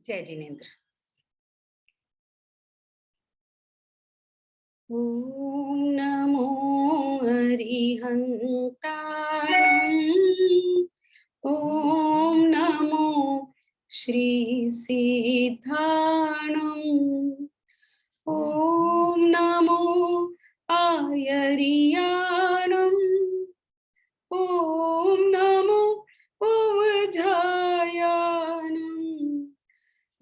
जय जिनेन्द्र। ओम नमो अरिहंताणं। ओम नमो श्री सिद्धाणं। ओम नमो आयरियाणं। ओम नमो उवझायाणं।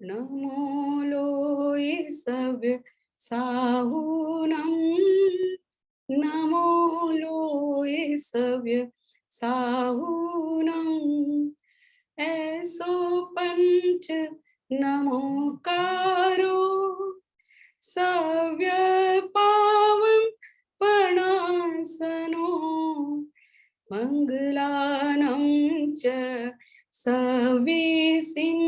नमो लोय सव्य साहुनं। नमो लोय सव्य साहुनं। ऐसो पंच नमोकारो सव्य पावन पणासनो। मंगलानं च सविसिं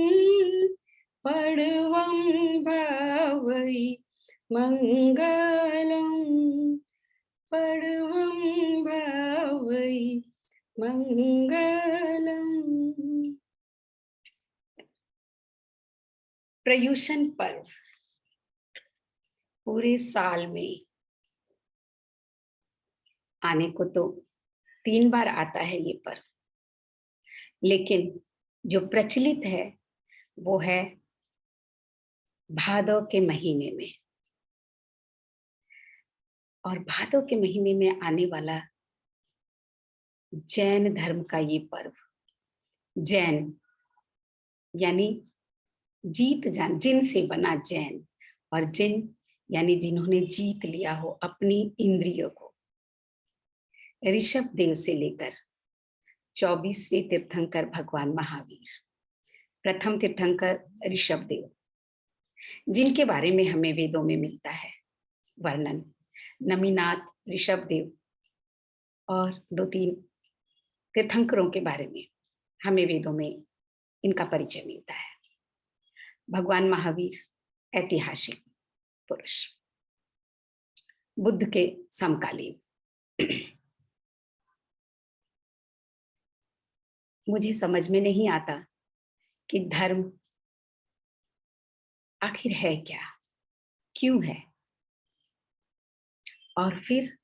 पडवं भवै मंगलम्। पडवं भवै मंगलम्। प्रयुषन पर्व पूरे साल में आने को तो 3 बार आता है ये पर्व, लेकिन जो प्रचलित है वो है भादौ के महीने में। और भादौ के महीने में आने वाला जैन धर्म का ये पर्व, जैन यानी जीत जान, जिन से बना जैन, और जिन यानी जिन्होंने जीत लिया हो अपनी इंद्रियों को। ऋषभ देव से लेकर 24वें तीर्थंकर भगवान महावीर, प्रथम तीर्थंकर ऋषभ देव, जिनके बारे में हमें वेदों में मिलता है वर्णन। नमीनाथ, ऋषभ देव और 2-3 तीर्थंकरों के बारे में हमें वेदों में इनका परिचय मिलता है। भगवान महावीर ऐतिहासिक पुरुष, बुद्ध के समकालीन। मुझे समझ में नहीं आता कि धर्म आखिर है क्या, क्यों है। और फिर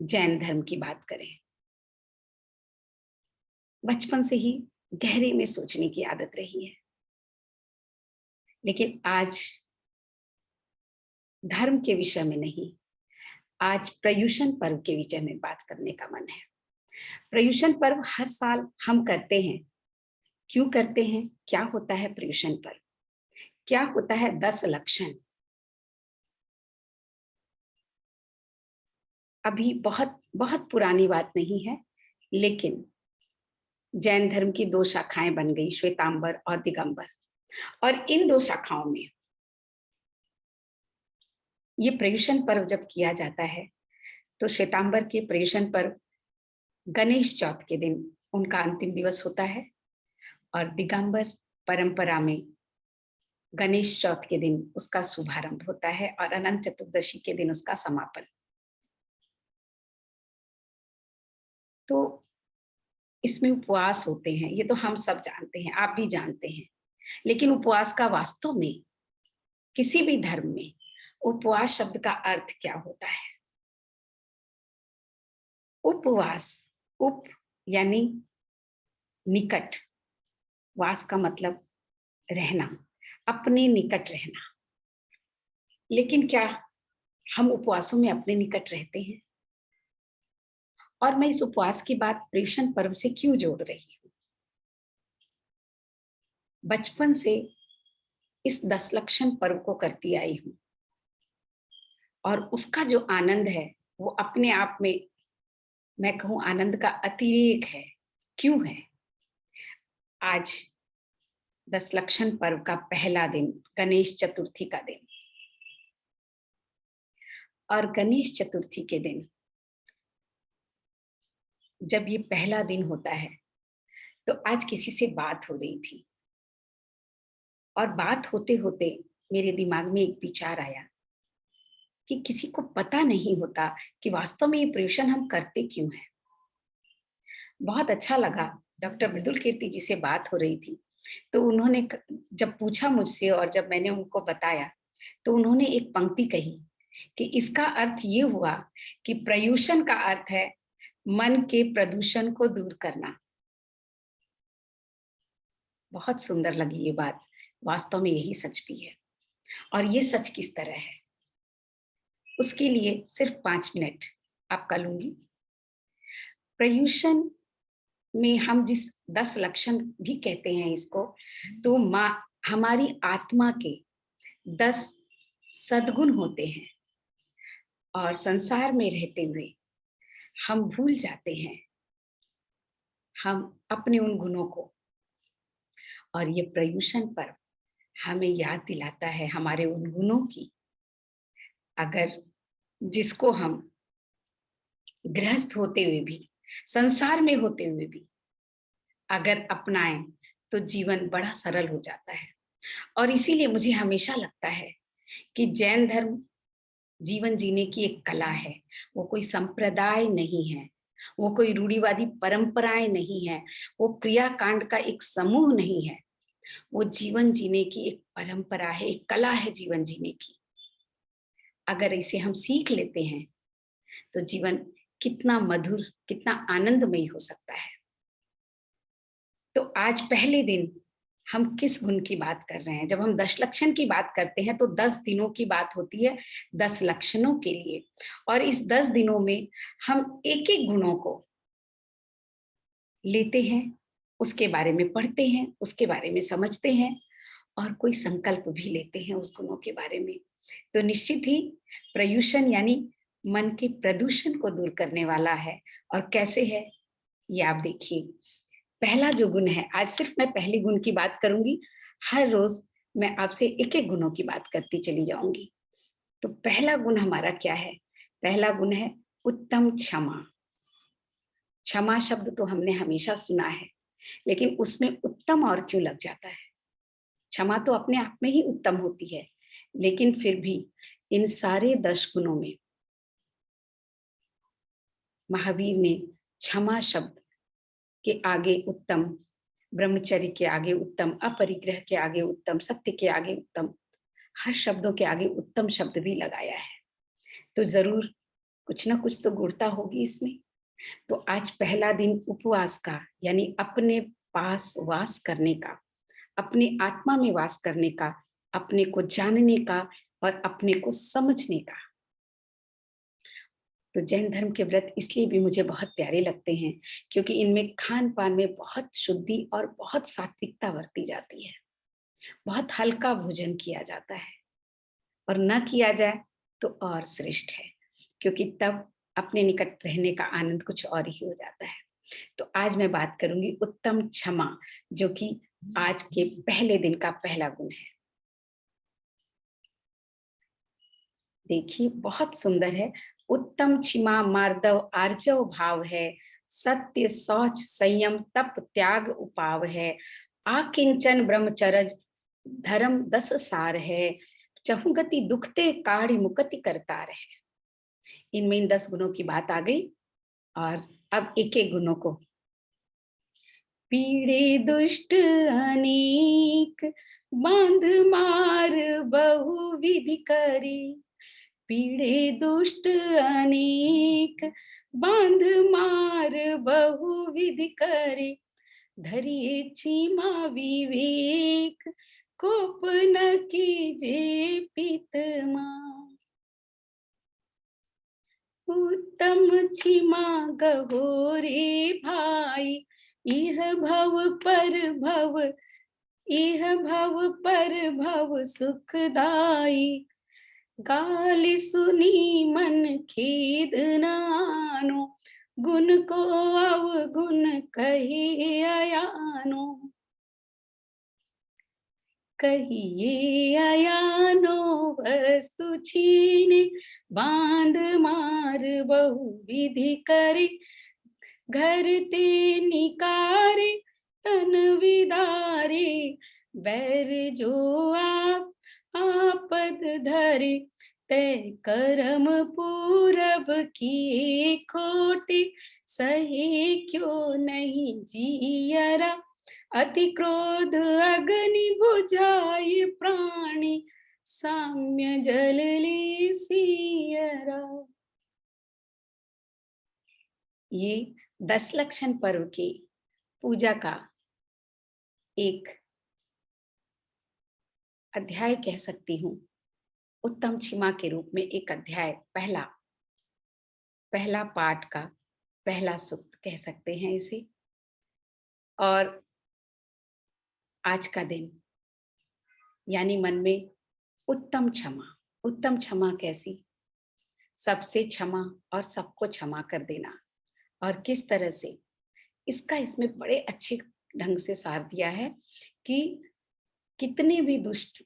जैन धर्म की बात करें, बचपन से ही गहरे में सोचने की आदत रही है, लेकिन आज धर्म के विषय में नहीं, आज प्रयुषन पर्व के विषय में बात करने का मन है। प्रयुषन पर्व हर साल हम करते हैं। क्यों करते हैं? क्या होता है प्रयुषन पर्व? क्या होता है 10 लक्षण? अभी बहुत बहुत पुरानी बात नहीं है, लेकिन जैन धर्म की 2 शाखाएं बन गई, श्वेतांबर और दिगंबर। और इन 2 शाखाओं में ये प्रयुषन पर्व जब किया जाता है तो श्वेतांबर के प्रयुषन पर्व गणेश चौथ के दिन उनका अंतिम दिवस होता है, और दिगंबर परंपरा में गणेश चौथ के दिन उसका शुभारंभ होता है और अनंत चतुर्दशी के दिन उसका समापन। तो इसमें उपवास होते हैं, ये तो हम सब जानते हैं, आप भी जानते हैं। लेकिन उपवास का वास्तव में किसी भी धर्म में उपवास शब्द का अर्थ क्या होता है? उपवास, उप यानी निकट, वास का मतलब रहना, अपने निकट रहना। लेकिन क्या हम उपवासों में अपने निकट रहते हैं? और मैं इस उपवास की बात प्रयुषन पर्व से क्यों जोड़ रही हूं? बचपन से इस 10 लक्षण पर्व को करती आई हूं, और उसका जो आनंद है वो अपने आप में, मैं कहूं, आनंद का अतिरेक है। क्यों है? आज 10 लक्षण पर्व का पहला दिन, गणेश चतुर्थी का दिन। और गणेश चतुर्थी के दिन जब ये पहला दिन होता है तो आज किसी से बात हो रही थी, और बात होते होते मेरे दिमाग में एक विचार आया कि किसी को पता नहीं होता कि वास्तव में ये प्रयुषन हम करते क्यों हैं। बहुत अच्छा लगा, डॉक्टर मृदुल कीर्ति जी से बात हो रही थी तो उन्होंने जब पूछा मुझसे और जब मैंने उनको बताया, तो उन्होंने एक पंक्ति कही कि इसका अर्थ ये हुआ कि प्रयूषण का अर्थ है मन के प्रदूषण को दूर करना। बहुत सुंदर लगी ये बात, वास्तव में यही सच भी है। और ये सच किस तरह है, उसके लिए सिर्फ 5 मिनट आपका लूंगी। प्रयूषण में हम जिस 10 लक्षण भी कहते हैं इसको, तो हमारी आत्मा के 10 सद्गुण होते हैं, और संसार में रहते हुए हम भूल जाते हैं हम अपने उन गुणों को, और ये प्रयूषण पर्व हमें याद दिलाता है हमारे उन गुणों की। अगर जिसको हम गृहस्थ होते हुए भी, संसार में होते हुए भी अगर अपनाएं, तो जीवन बड़ा सरल हो जाता है। और इसीलिए मुझे हमेशा लगता है कि जैन धर्म जीवन जीने की एक कला है। वो कोई संप्रदाय नहीं है, वो कोई रूढ़िवादी परंपराएं नहीं है, वो क्रियाकांड का एक समूह नहीं है। वो जीवन जीने की एक परंपरा है, एक कला है जीवन जीने की। अगर इसे हम सीख लेते हैं तो जीवन कितना मधुर, कितना आनंदमयी हो सकता है। तो आज पहले दिन हम किस गुण की बात कर रहे हैं? जब हम 10 लक्षण की बात करते हैं तो 10 दिनों की बात होती है 10 लक्षणों के लिए, और इस 10 दिनों में हम एक एक गुणों को लेते हैं, उसके बारे में पढ़ते हैं, उसके बारे में समझते हैं, और कोई संकल्प भी लेते हैं उस गुणों के बारे में। तो निश्चित ही प्रयूषण यानी मन के प्रदूषण को दूर करने वाला है। और कैसे है ये आप देखिए। पहला जो गुण है, आज सिर्फ मैं पहले गुण की बात करूंगी, हर रोज मैं आपसे एक एक गुणों की बात करती चली जाऊंगी। तो पहला गुण हमारा क्या है? पहला गुण है उत्तम क्षमा। क्षमा शब्द तो हमने हमेशा सुना है, लेकिन उसमें उत्तम और क्यों लग जाता है? क्षमा तो अपने आप में ही उत्तम होती है, लेकिन फिर भी इन सारे 10 गुणों में महावीर ने क्षमा शब्द के आगे उत्तम, ब्रह्मचर्य के आगे उत्तम, अपरिग्रह के आगे उत्तम, सत्य के आगे उत्तम, हर शब्दों के आगे उत्तम शब्द भी लगाया है। तो जरूर कुछ ना कुछ तो गुणता होगी इसमें। तो आज पहला दिन उपवास का, यानी अपने पास वास करने का, अपनी आत्मा में वास करने का, अपने को जानने का और अपने को समझने का। तो जैन धर्म के व्रत इसलिए भी मुझे बहुत प्यारे लगते हैं, क्योंकि इनमें खान पान में बहुत शुद्धि और बहुत सात्विकता बरती जाती है। बहुत हल्का भोजन किया जाता है, और न किया जाए तो और श्रेष्ठ है, क्योंकि तब अपने निकट रहने का आनंद कुछ और ही हो जाता है। तो आज मैं बात करूंगी उत्तम क्षमा, जो कि आज के पहले दिन का पहला गुण है। देखिए बहुत सुंदर है। उत्तम क्षमा मार्दव आर्जव भाव है, सत्य शौच संयम तप त्याग उपाव है, आकिंचन ब्रह्मचर्य धर्म 10 सार है, चहुगति दुखते काढ़ी मुक्ति करतार है। इनमें इन 10 गुणों की बात आ गई, और अब एक एक गुणों को। पीड़े दुष्ट अनेक, बांध मार बहुविधि करी, पीड़े दुष्ट अनेक, बांध मार बहुविधि करे, धरिए क्षमा विवेक, कोप न कीजे पितमा। उत्तम क्षमा गहो रे भाई, इह भव पर भव, इह भव पर भव सुखदाई, गाली सुनी मन खेद न आनो, गुण को अवगुण कहे अयानो, कहिए अयानो वस्तु छीने, बांध मार बहुविधि करे, घर ते निकारे तन विदारे, बैर जो आप आपद धरे, तय कर्म पूरब किए खोटे, सहे क्यों नहीं जियरा, अति क्रोध अग्नि बुझाए प्राणी, साम्य जल ले सियरा। ये 10 लक्षण पर्व की पूजा का एक अध्याय कह सकती हूँ। उत्तम क्षमा के रूप में एक अध्याय, पहला पाठ का पहला सूक्त कह सकते हैं इसे। और आज का दिन यानी मन में उत्तम क्षमा कैसी? सबसे क्षमा और सबको क्षमा कर देना। और किस तरह से इसका इसमें बड़े अच्छे ढंग से सार दिया है कि कितने भी दुष्ट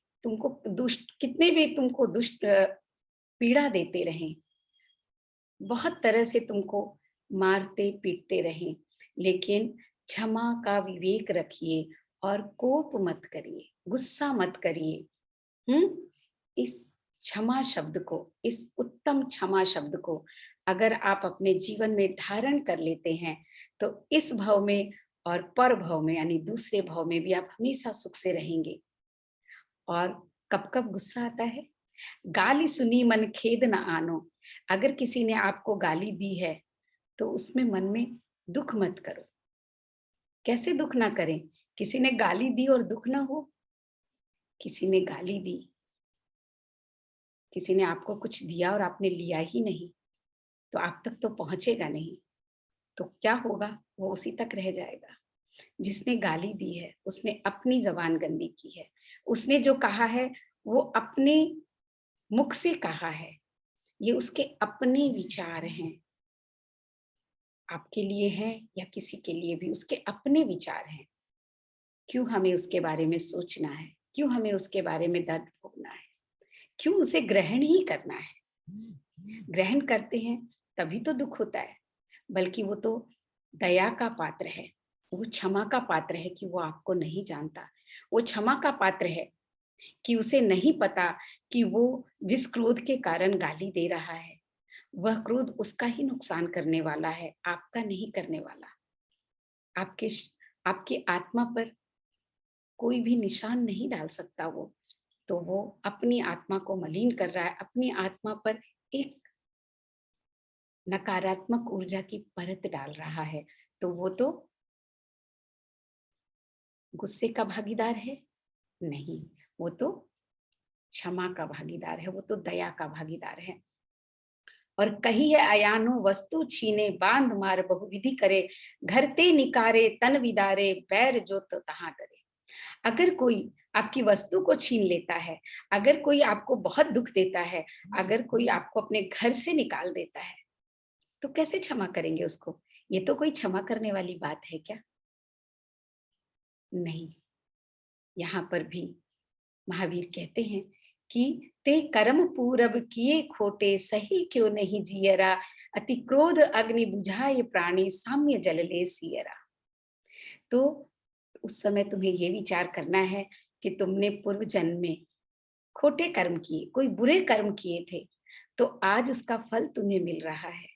पीड़ा देते रहें, बहुत तरह से तुमको मारते पीटते रहें, लेकिन क्षमा का विवेक रखिए और कोप मत करिए, गुस्सा मत करिए। इस क्षमा शब्द को, इस उत्तम क्षमा शब्द को अगर आप अपने जीवन में धारण कर लेते हैं तो इस भव में और पर भव में यानी दूसरे भव में भी आप हमेशा सुख से रहेंगे। और कब कब गुस्सा आता है? गाली सुनी मन खेद न आनो। अगर किसी ने आपको गाली दी है तो उसमें मन में दुख मत करो। कैसे दुख ना करें? किसी ने गाली दी और दुख ना हो? किसी ने गाली दी, किसी ने आपको कुछ दिया और आपने लिया ही नहीं, तो आप तक तो पहुंचेगा नहीं, तो क्या होगा? वो उसी तक रह जाएगा। जिसने गाली दी है उसने अपनी जबान गंदी की है, उसने जो कहा है वो अपने मुख से कहा है, ये उसके अपने विचार हैं। आपके लिए हैं या किसी के लिए भी उसके अपने विचार हैं। क्यों हमें उसके बारे में सोचना है? क्यों हमें उसके बारे में दर्द भोगना है? क्यों उसे ग्रहण ही करना है? ग्रहण करते हैं तभी तो दुख होता है। बल्कि वो तो दया का पात्र है, वो क्षमा का पात्र है कि वो आपको नहीं जानता। वो क्षमा का पात्र है कि उसे नहीं पता कि वो जिस क्रोध के कारण गाली दे रहा है वह क्रोध उसका ही नुकसान करने वाला है, आपका नहीं करने वाला। आपके आपकी आत्मा पर कोई भी निशान नहीं डाल सकता वो। तो वो अपनी आत्मा को मलिन कर रहा है, अपनी आत्मा पर एक नकारात्मक ऊर्जा की परत डाल रहा है। तो वो तो गुस्से का भागीदार है? नहीं, वो तो क्षमा का भागीदार है, वो तो दया का भागीदार है। और कही है अयानो वस्तु छीने, बांध मार बहुविधि करे, घर ते निकारे तन विदारे, बैर जो तो तहां डरे। अगर कोई आपकी वस्तु को छीन लेता है, अगर कोई आपको बहुत दुख देता है, अगर कोई आपको अपने घर से निकाल देता है, तो कैसे क्षमा करेंगे उसको? ये तो कोई क्षमा करने वाली बात है क्या? नहीं। यहाँ पर भी महावीर कहते हैं कि ते कर्म पूरब किए खोटे, सही क्यों नहीं जियरा, अति क्रोध अग्नि बुझाए प्राणी, साम्य जल ले सियरा। तो उस समय तुम्हें ये विचार करना है कि तुमने पूर्व जन्म में खोटे कर्म किए, कोई बुरे कर्म किए थे, तो आज उसका फल तुम्हें मिल रहा है।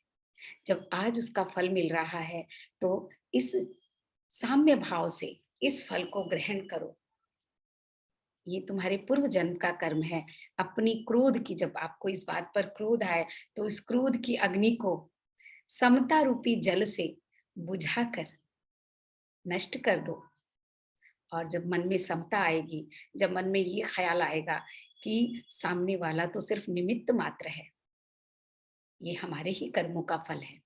जब आज उसका फल मिल रहा है तो इस साम्य भाव से इस फल को ग्रहण करो। ये तुम्हारे पूर्व जन्म का कर्म है। अपनी क्रोध की, जब आपको इस बात पर क्रोध आए तो इस क्रोध की अग्नि को समता रूपी जल से बुझाकर नष्ट कर दो। और जब मन में समता आएगी, जब मन में ये ख्याल आएगा कि सामने वाला तो सिर्फ निमित्त मात्र है, ये हमारे ही कर्मों का फल है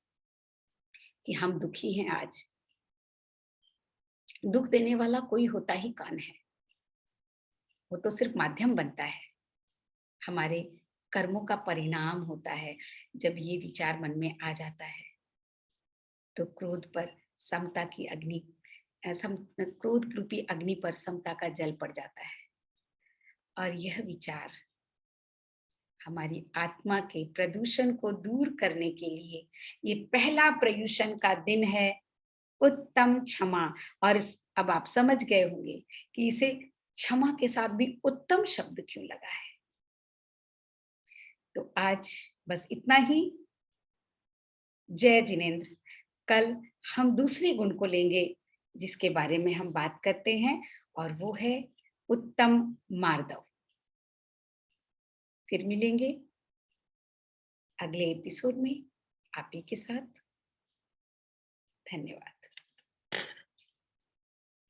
कि हम दुखी हैं आज, दुख देने वाला कोई होता ही कौन है, वो तो सिर्फ माध्यम बनता है, हमारे कर्मों का परिणाम होता है। जब ये विचार मन में आ जाता है तो क्रोध पर समता की अग्नि, क्रोध रूपी अग्नि पर समता का जल पड़ जाता है। और यह विचार हमारी आत्मा के प्रदूषण को दूर करने के लिए, ये पहला प्रयूषण का दिन है, उत्तम क्षमा। और अब आप समझ गए होंगे कि इसे क्षमा के साथ भी उत्तम शब्द क्यों लगा है। तो आज बस इतना ही। जय जिनेन्द्र। कल हम दूसरे गुण को लेंगे जिसके बारे में हम बात करते हैं, और वो है उत्तम मार्दव। फिर मिलेंगे अगले एपिसोड में आप ही के साथ। धन्यवाद।